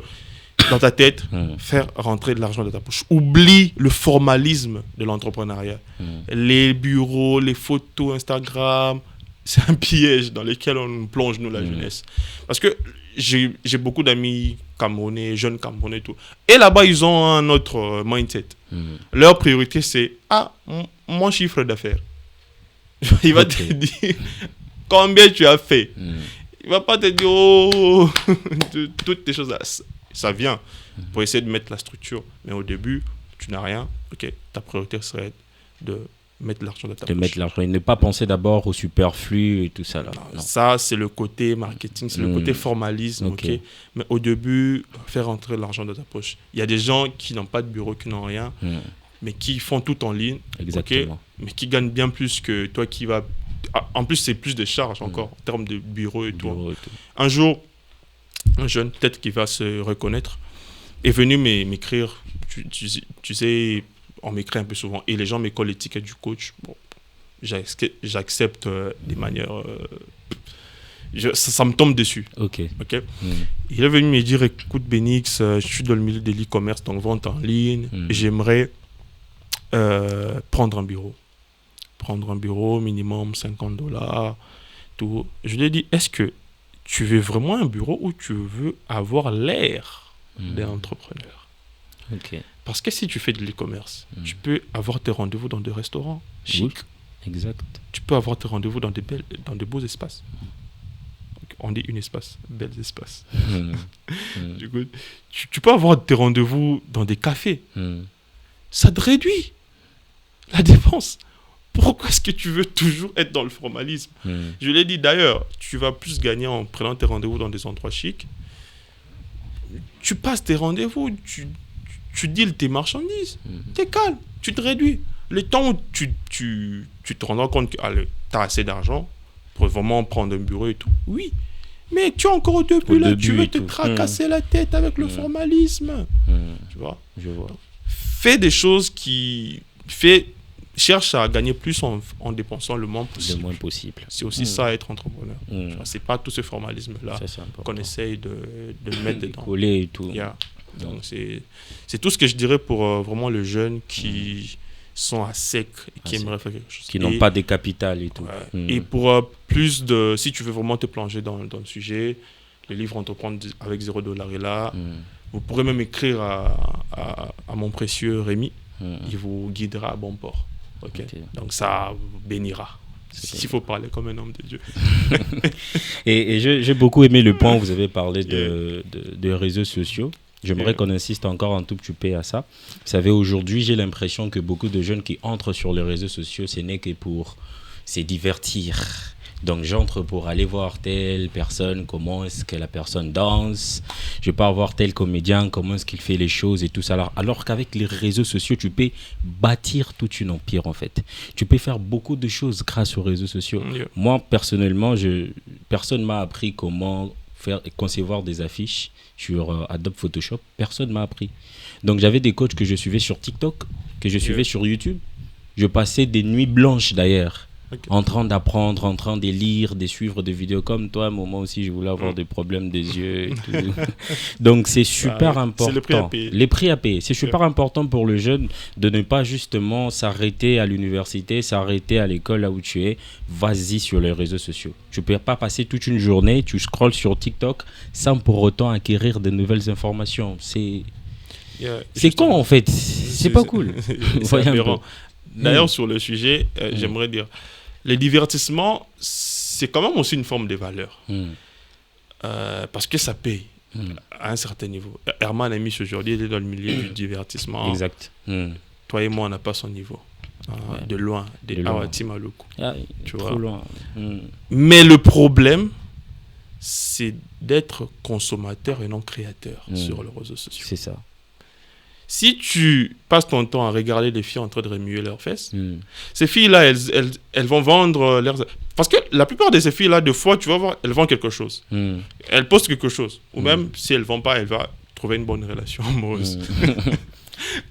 S2: dans ta tête, faire rentrer de l'argent dans ta poche. Oublie le formalisme de l'entrepreneuriat. Les bureaux, les photos Instagram, c'est un piège dans lequel on nous plonge, nous, la jeunesse. Parce que j'ai beaucoup d'amis camerounais, jeunes camerounais et tout. Et là-bas, ils ont un autre mindset. Leur priorité, c'est mon chiffre d'affaires. Il va te dire combien tu as fait. Il ne va pas te dire toutes les choses là. Ça vient pour essayer de mettre la structure. Mais au début, tu n'as rien. Ok, ta priorité serait de mettre l'argent dans ta poche.
S1: De mettre l'argent et ne pas penser d'abord au superflu et tout ça. Là.
S2: Non. Ça, c'est le côté marketing, c'est le côté formalisme. Okay. Mais au début, faire rentrer l'argent dans ta poche. Il y a des gens qui n'ont pas de bureau, qui n'ont rien, mais qui font tout en ligne.
S1: Exactement.
S2: Mais qui gagnent bien plus que toi qui vas... En plus, c'est plus de charges encore en termes de bureau et tout. Un jour, un jeune, peut-être qui va se reconnaître, est venu m'écrire. Tu sais, on m'écrit un peu souvent. Et les gens me collent l'étiquette du coach. Bon, j'accepte des manières... ça me tombe dessus.
S1: Ok.
S2: Il est venu me dire, écoute Benix, je suis dans le milieu de l'e-commerce, donc vente en ligne. Et j'aimerais prendre un bureau. Prendre un bureau, minimum $50. Tout. Je lui ai dit, est-ce que tu veux vraiment un bureau ou tu veux avoir l'air d'un entrepreneur? Parce que si tu fais de l'e-commerce, tu peux avoir tes rendez-vous dans des restaurants chics.
S1: Exact.
S2: Tu peux avoir tes rendez-vous dans de beaux espaces. On dit un espace, bels espaces. Du coup, tu peux avoir tes rendez-vous dans des cafés. Ça te réduit la dépense. Pourquoi est-ce que tu veux toujours être dans le formalisme? Je l'ai dit d'ailleurs, tu vas plus gagner en prenant tes rendez-vous dans des endroits chics. Tu passes tes rendez-vous, tu deals tes marchandises. T'es calme, tu te réduis. Le temps où tu te rendras compte que tu as assez d'argent pour vraiment prendre un bureau et tout. Oui, mais tu es encore au début là, tu veux te tracasser la tête avec le formalisme. Tu vois?
S1: Je vois.
S2: Fais des choses cherche à gagner plus en dépensant le moins possible.
S1: Le moins possible.
S2: C'est aussi ça, être entrepreneur. C'est pas tout ce formalisme-là qu'on essaye de mettre dedans.
S1: Coller et tout.
S2: Donc, c'est tout ce que je dirais pour vraiment les jeunes qui sont à sec et qui aimeraient faire quelque chose.
S1: Qui n'ont pas de capital et tout.
S2: Et pour plus de... Si tu veux vraiment te plonger dans le sujet, le livre Entreprendre avec $0 est là. Vous pourrez même écrire à mon précieux Rémi. Il vous guidera à bon port. Donc ça vous bénira. S'il faut parler comme un homme de Dieu.
S1: et j'ai beaucoup aimé le point où vous avez parlé de réseaux sociaux. J'aimerais qu'on insiste encore un tout petit peu à ça. Vous savez, aujourd'hui, j'ai l'impression que beaucoup de jeunes qui entrent sur les réseaux sociaux, ce n'est que pour se divertir. Donc, j'entre pour aller voir telle personne, comment est-ce que la personne danse. Je peux avoir tel comédien, comment est-ce qu'il fait les choses et tout ça. Alors qu'avec les réseaux sociaux, tu peux bâtir tout un empire, en fait. Tu peux faire beaucoup de choses grâce aux réseaux sociaux. Moi, personnellement, personne ne m'a appris comment concevoir des affiches sur Adobe Photoshop. Personne ne m'a appris. Donc, j'avais des coachs que je suivais sur TikTok, que je suivais sur YouTube. Je passais des nuits blanches, d'ailleurs,
S2: Ok.
S1: en train d'apprendre, en train de lire, de suivre des vidéos comme toi. Moi aussi, je voulais avoir des problèmes des yeux et tout. Donc, c'est super important.
S2: C'est le prix à payer.
S1: Les prix à payer. C'est super
S2: Ouais.
S1: important pour le jeune de ne pas justement s'arrêter à l'université, s'arrêter à l'école là où tu es. Vas-y sur les réseaux sociaux. Tu ne peux pas passer toute une journée, tu scrolles sur TikTok sans pour autant acquérir de nouvelles informations. C'est con en fait. C'est pas cool.
S2: C'est
S1: Voyons un peu.
S2: aberrant. D'ailleurs, sur le sujet, j'aimerais dire, les divertissements, c'est quand même aussi une forme de valeur. Parce que ça paye à un certain niveau. Herman a mis aujourd'hui, il est dans le milieu du divertissement.
S1: Exact.
S2: Toi et moi, on n'a pas son niveau.
S1: Ouais.
S2: De loin.
S1: De loin.
S2: Awati Maluku.
S1: Ah,
S2: Tu
S1: trop
S2: vois.
S1: loin.
S2: Mais le problème, c'est d'être consommateur et non créateur sur les réseaux sociaux.
S1: C'est ça.
S2: Si tu passes ton temps à regarder des filles en train de remuer leurs fesses, ces filles-là, elles vont vendre leurs... Parce que la plupart de ces filles-là, des fois, tu vas voir, elles vendent quelque chose. Elles postent quelque chose. Ou même, si elles ne vendent pas, elles vont trouver une bonne relation amoureuse.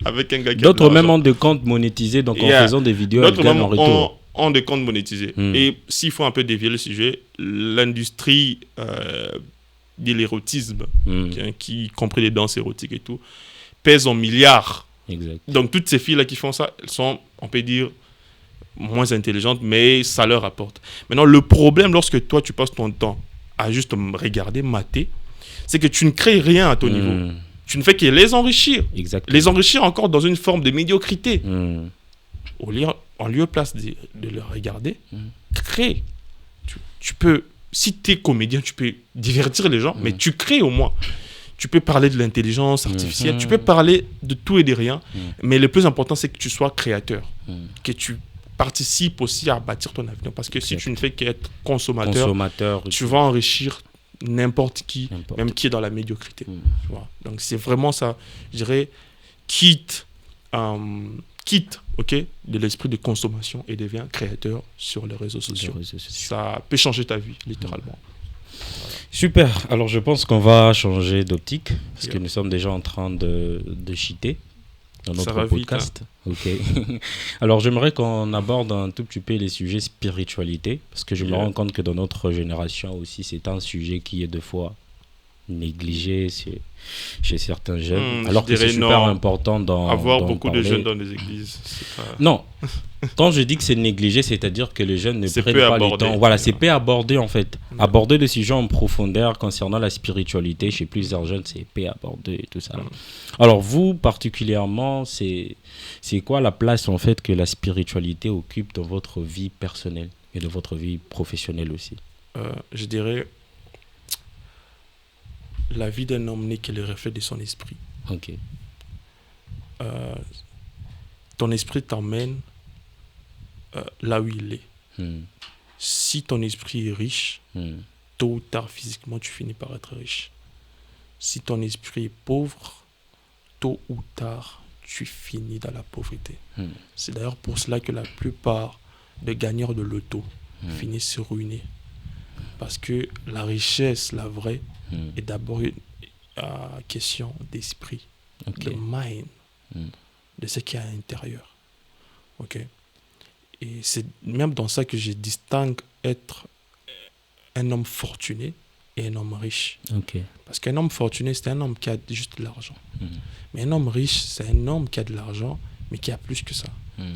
S2: Avec un gars qui a de
S1: D'autres même
S2: l'argent.
S1: ont des comptes monétisés, donc en
S2: Yeah.
S1: faisant des vidéos, elles
S2: D'autres
S1: gagnent
S2: même
S1: en retour.
S2: ont des comptes monétisés. Et s'il faut un peu dévier le sujet, l'industrie de l'érotisme, qui compris les danses érotiques et tout, pèse en milliards.
S1: Exact.
S2: Donc toutes ces filles-là qui font ça, elles sont, on peut dire, moins intelligentes, mais ça leur apporte. Maintenant, le problème lorsque toi, tu passes ton temps à juste regarder, mater, c'est que tu ne crées rien à ton niveau. Tu ne fais que les enrichir.
S1: Exactement.
S2: Les enrichir encore dans une forme de médiocrité. En lieu place de le regarder, crée. Tu peux, si tu es comédien, tu peux divertir les gens, mais tu crées au moins. Tu peux parler de l'intelligence artificielle, tu peux parler de tout et de rien, mais le plus important, c'est que tu sois créateur, que tu participes aussi à bâtir ton avenir. Parce que si tu ne fais qu'être consommateur, tu vas enrichir n'importe qui, même qui est dans la médiocrité. Tu vois. Donc c'est vraiment ça, je dirais, quitte de l'esprit de consommation et deviens créateur sur les réseaux sociaux. Ça peut changer ta vie, littéralement.
S1: Super. Alors, je pense qu'on va changer d'optique parce que nous sommes déjà en train de cheater dans notre podcast. Vite, hein. Ok. Alors, j'aimerais qu'on aborde un tout petit peu les sujets spiritualité parce que je me rends compte que dans notre génération aussi, c'est un sujet qui est des fois négligé chez certains jeunes. Alors que c'est super important
S2: avoir
S1: d'en
S2: beaucoup
S1: parler.
S2: de jeunes dans les églises. Pas...
S1: Non. Quand je dis que c'est négligé, c'est-à-dire que les jeunes ne prennent pas le temps. Voilà, c'est peu abordé en fait. Aborder des sujets en profondeur concernant la spiritualité chez plusieurs jeunes, c'est peu abordé et tout ça. Alors vous, particulièrement, c'est quoi la place en fait que la spiritualité occupe dans votre vie personnelle et dans votre vie professionnelle aussi?
S2: Je dirais, la vie d'un homme n'est que le reflet de son esprit.
S1: Ok.
S2: Ton esprit t'emmène là où il est. Si ton esprit est riche, tôt ou tard, physiquement, tu finis par être riche. Si ton esprit est pauvre, tôt ou tard, tu finis dans la pauvreté. C'est d'ailleurs pour cela que la plupart des gagnants de l'auto finissent ruinés. Parce que la richesse, la vraie, est d'abord une question d'esprit, de mind, de ce qu'il y a à l'intérieur. Ok. Et c'est même dans ça que je distingue être un homme fortuné et un homme riche.
S1: Okay.
S2: Parce qu'un homme fortuné, c'est un homme qui a juste de l'argent. Mais un homme riche, c'est un homme qui a de l'argent, mais qui a plus que ça.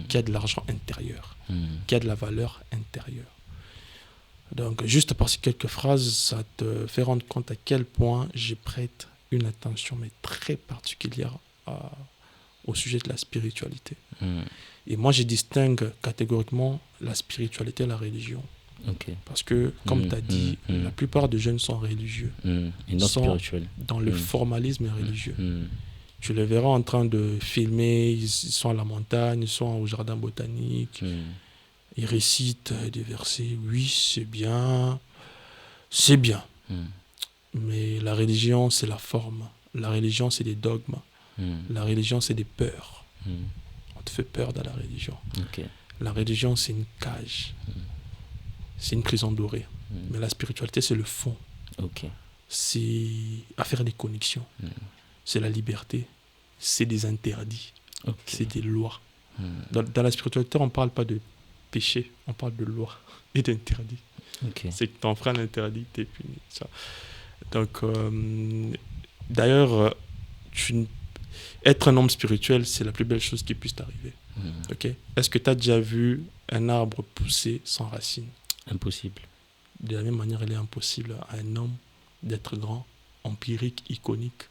S2: Qui a de l'argent intérieur, qui a de la valeur intérieure. Donc, juste par ces quelques phrases, ça te fait rendre compte à quel point je prête une attention mais très particulière au sujet de la spiritualité. Et moi, je distingue catégoriquement la spiritualité et la religion.
S1: Okay.
S2: Parce que, comme tu as dit, la plupart des jeunes sont religieux.
S1: Et non spirituels.
S2: Dans le formalisme religieux. Tu les verras en train de filmer, ils sont à la montagne, ils sont au jardin botanique. Ils récitent des versets. Oui, c'est bien. C'est bien. Mais la religion, c'est la forme. La religion, c'est des dogmes. La religion, c'est des peurs. On te fait peur dans la religion.
S1: Okay.
S2: La religion, c'est une cage. C'est une prison dorée. Mais la spiritualité, c'est le fond.
S1: Okay.
S2: C'est à faire des connexions. C'est la liberté. C'est des interdits. C'est des lois. Dans la spiritualité, on ne parle pas de péché, on parle de loi et d'interdit.
S1: Ok.
S2: C'est que tu enfreins l'interdit, tu es puni. Ça. Donc, d'ailleurs, être un homme spirituel, c'est la plus belle chose qui puisse t'arriver. Ok. Est-ce que tu as déjà vu un arbre pousser sans racines?
S1: Impossible.
S2: De la même manière, il est impossible à un homme d'être grand, empirique, iconique,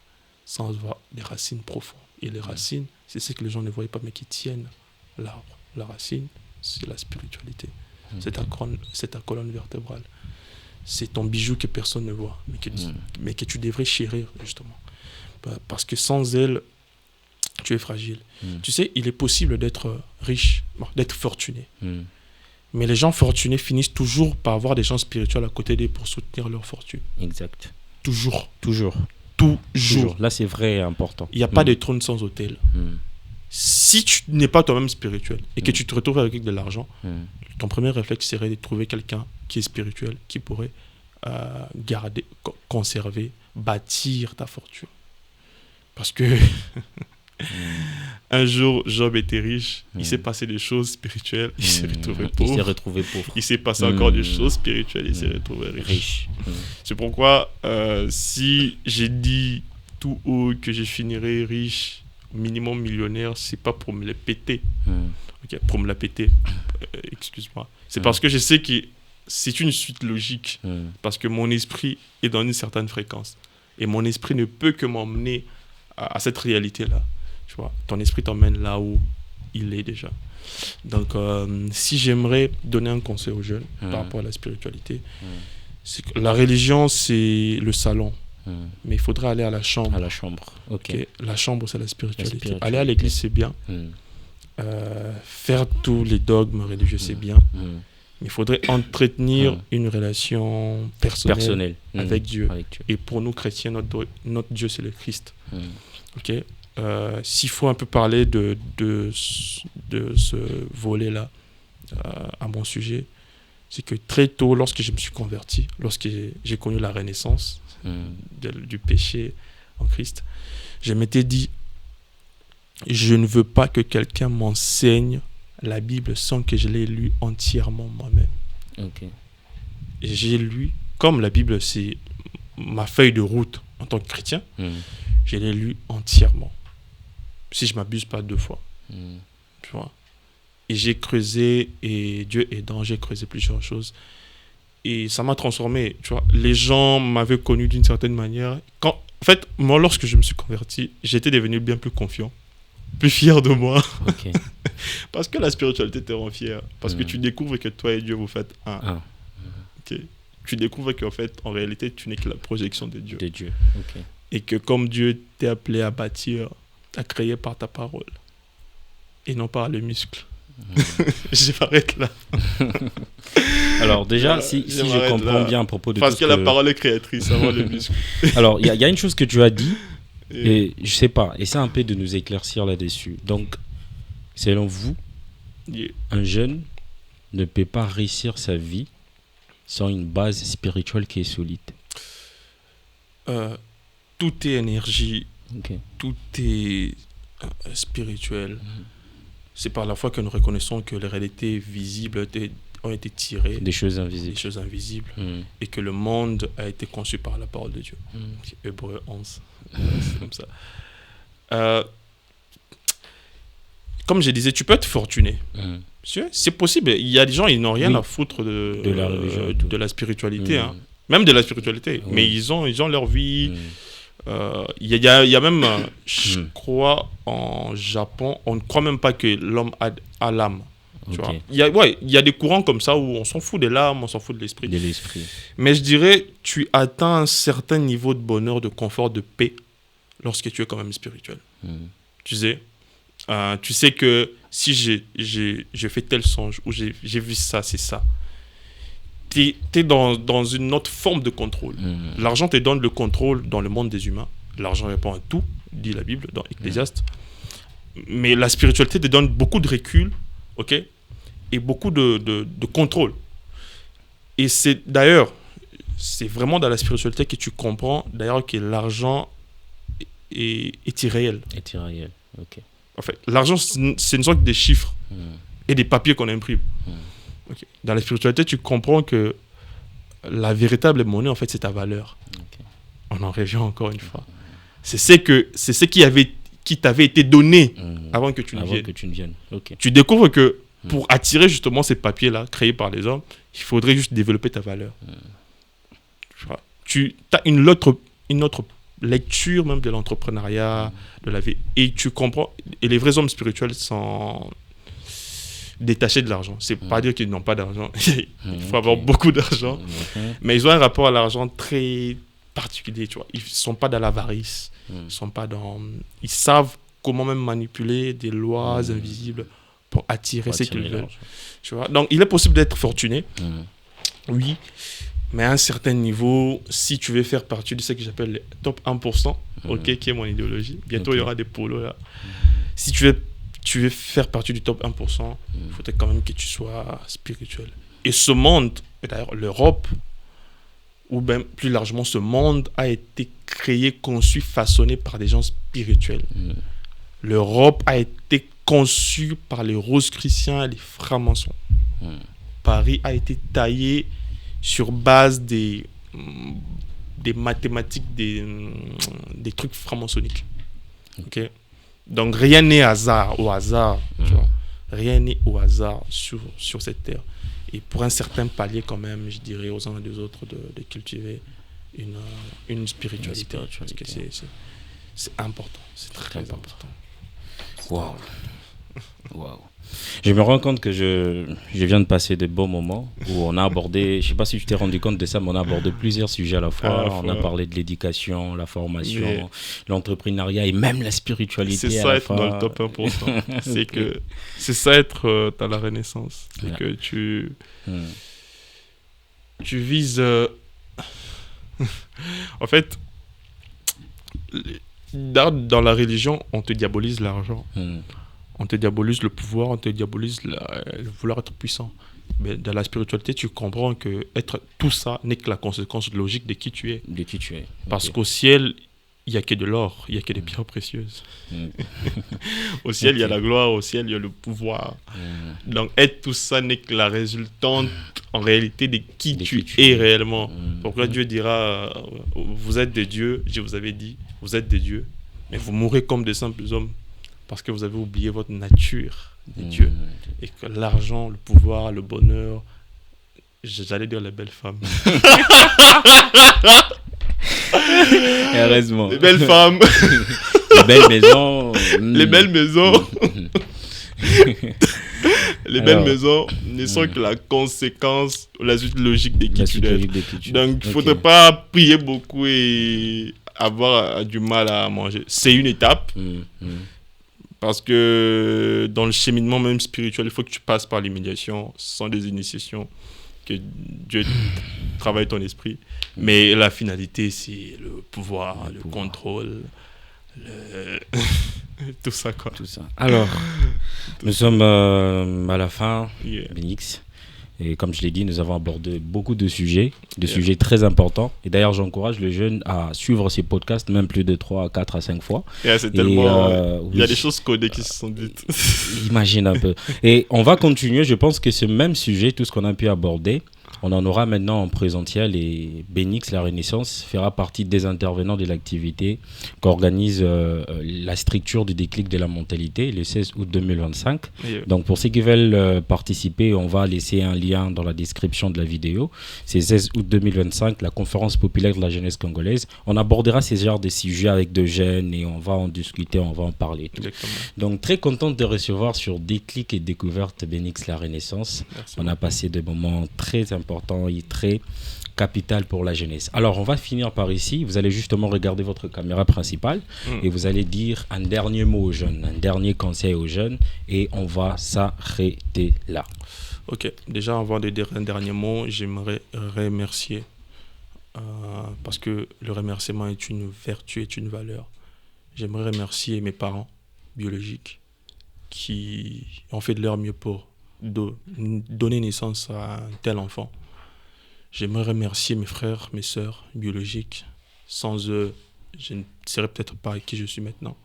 S2: sans avoir des racines profondes. Et les racines, c'est ce que les gens ne voient pas, mais qui tiennent l'arbre. La racine, c'est la spiritualité. C'est ta colonne vertébrale. C'est ton bijou que personne ne voit, mais que tu devrais chérir, justement. Parce que sans elle, tu es fragile. Tu sais, il est possible d'être riche, d'être fortuné. Mais les gens fortunés finissent toujours par avoir des gens spirituels à côté d'eux pour soutenir leur fortune.
S1: Exact.
S2: Toujours.
S1: Toujours. Là, c'est vrai et important.
S2: Il n'y a pas de trône sans autel. Si tu n'es pas toi-même spirituel et que tu te retrouves avec de l'argent, ton premier réflexe serait de trouver quelqu'un qui est spirituel, qui pourrait garder, conserver, bâtir ta fortune. Parce que un jour, Job était riche, il s'est passé des choses spirituelles, il s'est retrouvé pauvre. Il s'est passé encore des choses spirituelles, il s'est retrouvé riche. C'est pourquoi, si j'ai dit tout haut que je finirai riche, minimum millionnaire, c'est pas pour me le péter. Okay, pour me la péter, excuse-moi. C'est parce que je sais que c'est une suite logique. Parce que mon esprit est dans une certaine fréquence. Et mon esprit ne peut que m'emmener à cette réalité-là. Tu vois, ton esprit t'emmène là où il est déjà. Donc, si j'aimerais donner un conseil aux jeunes par rapport à la spiritualité, c'est que la religion, c'est le salon. Mais il faudrait aller à la chambre.
S1: À la chambre, ok. Okay.
S2: La chambre, c'est la spiritualité. Aller à l'église, c'est bien. Faire tous les dogmes religieux, c'est bien. Mais il faudrait entretenir une relation personnelle avec Dieu. Et pour nous, chrétiens, notre Dieu, c'est le Christ. Ok. S'il faut un peu parler de ce volet-là à mon sujet, c'est que très tôt, lorsque je me suis converti, lorsque j'ai connu la renaissance du péché en Christ, je m'étais dit, je ne veux pas que quelqu'un m'enseigne la Bible sans que je l'ai lu entièrement moi-même. Okay. J'ai lu, comme la Bible, c'est ma feuille de route en tant que chrétien, je l'ai lu entièrement. Si je ne m'abuse pas 2 fois. Tu vois. Et j'ai creusé, et Dieu aidant, j'ai creusé plusieurs choses. Et ça m'a transformé. Tu vois. Les gens m'avaient connu d'une certaine manière. En fait, moi, lorsque je me suis converti, j'étais devenu bien plus confiant, plus fier de moi. Okay. Parce que la spiritualité te rend fier. Parce que tu découvres que toi et Dieu, vous faites un. Okay. Tu découvres qu'en fait, en réalité, tu n'es que la projection de Dieu.
S1: Okay.
S2: Et que comme Dieu t'est appelé à bâtir, à créer par ta parole. Et non par les muscles. Je m'arrête là.
S1: Alors déjà, si je comprends bien à propos de
S2: parce que la parole est créatrice avant les muscles.
S1: Alors, il y a une chose que tu as dit, et je sais pas, essaie un peu de nous éclaircir là-dessus. Donc, selon vous, un jeune ne peut pas réussir sa vie sans une base spirituelle qui est solide.
S2: Tout est énergie, tout est spirituel. C'est par la foi que nous reconnaissons que les réalités visibles ont été tirées
S1: des choses invisibles,
S2: et que le monde a été conçu par la parole de Dieu. Hébreux 11. C'est comme ça. Comme je disais, tu peux être fortuné. C'est possible. Il y a des gens, ils n'ont rien à foutre de la spiritualité. Même de la spiritualité. Mais ils ont leur vie. Il y a même, je crois, en Japon, on ne croit même pas que l'homme a l'âme. Tu vois. Il y a des courants comme ça où on s'en fout de l'âme, on s'en fout de l'esprit. Mais je dirais, tu atteins un certain niveau de bonheur, de confort, de paix lorsque tu es quand même spirituel. Tu sais que si j'ai fait tel songe ou j'ai vu ça, c'est ça. Tu es dans une autre forme de contrôle. L'argent te donne le contrôle dans le monde des humains. L'argent répond à tout, dit la Bible dans Ecclésiaste. Mais la spiritualité te donne beaucoup de recul, ok, et beaucoup de contrôle. Et c'est vraiment dans la spiritualité que tu comprends d'ailleurs que l'argent est irréel.
S1: Ok.
S2: En fait, l'argent, c'est une sorte de chiffres et des papiers qu'on imprime. Okay. Dans la spiritualité, tu comprends que la véritable monnaie, en fait, c'est ta valeur. Okay. On en revient encore une fois. C'est ce qui t'avait été donné avant que tu ne viennes.
S1: Okay.
S2: Tu découvres que pour attirer justement ces papiers-là, créés par les hommes, il faudrait juste développer ta valeur. Tu as une autre lecture même de l'entrepreneuriat, de la vie. Et tu comprends. Et les vrais hommes spirituels sont détachés de l'argent. C'est pas dire qu'ils n'ont pas d'argent. Il faut avoir beaucoup d'argent. Mais ils ont un rapport à l'argent très particulier. Tu vois. Ils ne sont pas dans l'avarice. Ils savent comment même manipuler des lois invisibles pour attirer ce qu'ils veulent. Tu vois. Donc, il est possible d'être fortuné. Oui. Mais à un certain niveau, si tu veux faire partie de ce que j'appelle le top 1%, qui est mon idéologie, bientôt il y aura des polos là. Si tu veux faire partie du top 1%, il faudrait quand même que tu sois spirituel. Et ce monde, et d'ailleurs l'Europe, ou même plus largement ce monde, a été créé, conçu, façonné par des gens spirituels. L'Europe a été conçue par les rosicruciens et les francs-maçons. Paris a été taillé sur base des mathématiques, des trucs franc-maçonniques. Okay? Donc rien n'est au hasard. Tu vois? Rien n'est au hasard sur cette terre. Et pour un certain palier quand même, je dirais aux uns et aux autres de cultiver une spiritualité. Parce que c'est important. C'est très important.
S1: Waouh. Je me rends compte que je viens de passer de beaux moments où on a abordé, je ne sais pas si tu t'es rendu compte de ça, mais on a abordé plusieurs sujets à la fois. On a parlé de l'éducation, la formation, l'entrepreneuriat et même la spiritualité.
S2: C'est ça être dans le top 1%. C'est ça être dans la Renaissance. C'est que tu vises... En fait, dans la religion, on te diabolise l'argent. On te diabolise le pouvoir, on te diabolise le vouloir être puissant. Mais dans la spiritualité, tu comprends que tout ça n'est que la conséquence logique de qui tu es. Parce qu'au ciel, il n'y a que de l'or, il n'y a que des pierres précieuses. Au ciel, il y a la gloire, au ciel, il y a le pouvoir. Donc, être tout ça n'est que la résultante, en réalité, de qui tu es réellement. Pourquoi Dieu dira, vous êtes des dieux, je vous avais dit, vous êtes des dieux, mais vous mourrez comme des simples hommes. Parce que vous avez oublié votre nature de Dieu. Et que l'argent, le pouvoir, le bonheur, j'allais dire les belles femmes.
S1: Heureusement.
S2: Les belles femmes.
S1: Les belles maisons.
S2: Les belles maisons. Les belles maisons ne sont que la conséquence, la suite logique de qui tu es. Donc, il ne faudrait pas prier beaucoup et avoir du mal à manger. C'est une étape. Parce que dans le cheminement même spirituel, il faut que tu passes par l'humiliation, sans des initiations, que Dieu travaille ton esprit. Mais la finalité, c'est le pouvoir, le contrôle, tout ça quoi.
S1: Tout ça. Alors, nous sommes à la fin, Benix. Et comme je l'ai dit, nous avons abordé beaucoup de sujets très importants. Et d'ailleurs, j'encourage les jeunes à suivre ces podcasts, même plus de 3, 4 à 5 fois.
S2: C'est tellement... il y a des choses codées qui se sont dites.
S1: Imagine un peu. Et on va continuer. Je pense que ce même sujet, tout ce qu'on a pu aborder, on en aura maintenant en présentiel et Benix, la Renaissance, fera partie des intervenants de l'activité qu'organise la structure du déclic de la mentalité le 16 août 2025. Donc pour ceux qui veulent participer, on va laisser un lien dans la description de la vidéo. C'est 16 août 2025, la conférence populaire de la jeunesse congolaise. On abordera ces genres de sujets avec de jeunes et on va en discuter, on va en parler. Donc très contente de recevoir sur Déclic et Découverte Benix, la Renaissance.
S2: Merci.
S1: On a passé des moments très importants et très capital pour la jeunesse. Alors, on va finir par ici. Vous allez justement regarder votre caméra principale et vous allez dire un dernier mot aux jeunes, un dernier conseil aux jeunes et on va s'arrêter là.
S2: Ok. Déjà, avant de dire un dernier mot, j'aimerais remercier parce que le remerciement est une vertu, est une valeur. J'aimerais remercier mes parents biologiques qui ont fait de leur mieux pour donner naissance à un tel enfant. J'aimerais remercier mes frères, mes sœurs biologiques. Sans eux, je ne serais peut-être pas qui je suis maintenant.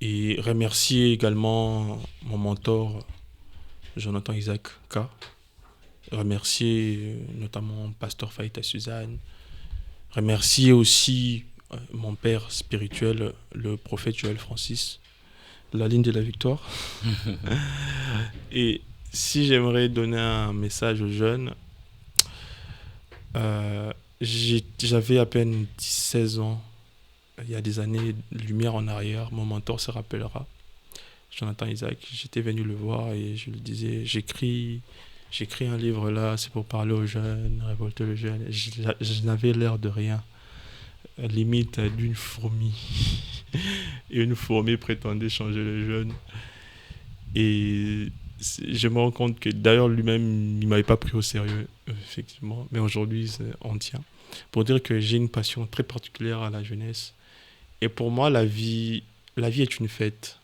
S2: Et remercier également mon mentor, Jonathan Isaac K. Remercier notamment Pasteur Faïta Suzanne. Remercier aussi mon père spirituel, le prophète Joël Francis, la ligne de la victoire. Et si j'aimerais donner un message aux jeunes, j'avais à peine 16 ans, il y a des années, lumière en arrière, mon mentor se rappellera, Jonathan Isaac. J'étais venu le voir et je lui disais, j'écris un livre là, c'est pour parler aux jeunes, révolter les jeunes. Je n'avais l'air de rien, limite d'une fourmi. Et une fourmi prétendait changer les jeunes. Et je me rends compte que d'ailleurs lui-même, il ne m'avait pas pris au sérieux, effectivement. Mais aujourd'hui, on tient. Pour dire que j'ai une passion très particulière à la jeunesse. Et pour moi, la vie est une fête.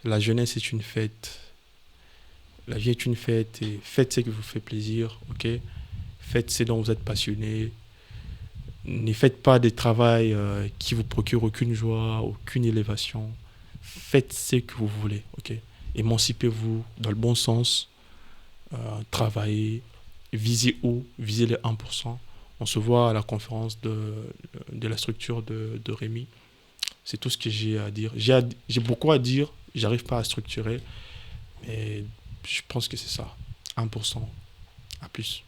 S2: La jeunesse est une fête. La vie est une fête. Et faites ce qui vous fait plaisir, ok? Faites ce dont vous êtes passionné. Ne faites pas des travails qui vous procurent aucune joie, aucune élévation. Faites ce que vous voulez, ok? Émancipez-vous dans le bon sens. Travaillez. Visez haut. Visez les 1%. On se voit à la conférence de la structure de Rémi. C'est tout ce que j'ai à dire. J'ai beaucoup à dire. J'arrive pas à structurer. Mais je pense que c'est ça. 1%. À plus.